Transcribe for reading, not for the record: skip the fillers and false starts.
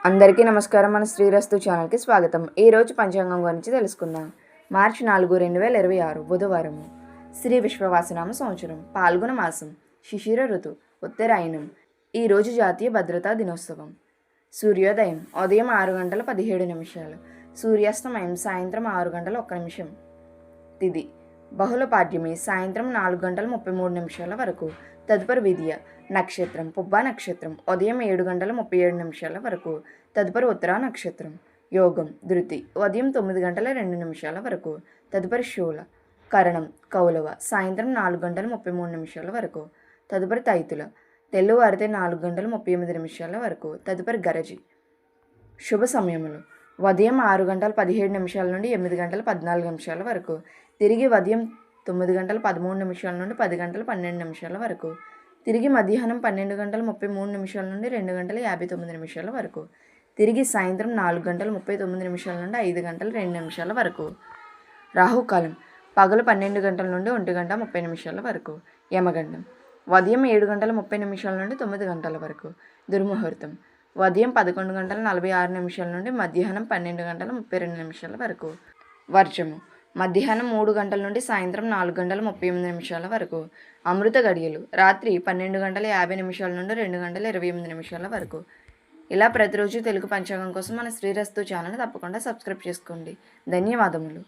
అందరికీ నమస్కారం. మన శ్రీరస్తు ఛానల్కి స్వాగతం. ఈరోజు పంచాంగం గురించి తెలుసుకుందాం. మార్చి 4, 2026 బుధవారము. శ్రీ విశ్వవాసనామ సంవత్సరం, పాల్గొన మాసం, శిశిర ఋతు, ఉత్తరాయణం. ఈరోజు జాతీయ భద్రతా దినోత్సవం. సూర్యోదయం ఉదయం 6:17, సూర్యాస్తమయం సాయంత్రం 6:01. తిథి బహుళ పాడ్యమి సాయంత్రం 4:33 వరకు. తదుపరి విద్య నక్షత్రం పుబ్బా నక్షత్రం ఉదయం 7:37 వరకు. తదుపరి ఉత్తరా నక్షత్రం. యోగం ధృతి ఉదయం 9:02 వరకు. తదుపరి శూల. కరణం కౌలవ సాయంత్రం 4:33 వరకు. తదుపరి తైతుల తెల్లవారితే 4:38 వరకు. తదుపరి గరజి. శుభ సమయములు ఉదయం 6:17 నుండి 8:14 వరకు. తిరిగి ఉదయం 9:13 నుండి 10:12 వరకు. తిరిగి మధ్యాహ్నం 12:33 నుండి 2:59 వరకు. తిరిగి సాయంత్రం 4:39 నుండి 5:02 వరకు. రాహుకాలం పగలు 12 గంటల నుండి 1:30 వరకు. యమగండం ఉదయం 7:30 నుండి 9 గంటల వరకు. దుర్ముహూర్తం ఉదయం 11:46 నుండి మధ్యాహ్నం 12:32 వరకు. వర్జము మధ్యాహ్నం 3 గంటల నుండి సాయంత్రం 4:38 వరకు. అమృత గడియలు రాత్రి 12:50 నుండి 2:28 వరకు. ఇలా ప్రతిరోజు తెలుగు పంచాంగం కోసం మన శ్రీరస్తు ఛానల్ని తప్పకుండా సబ్స్క్రైబ్ చేసుకోండి. ధన్యవాదములు.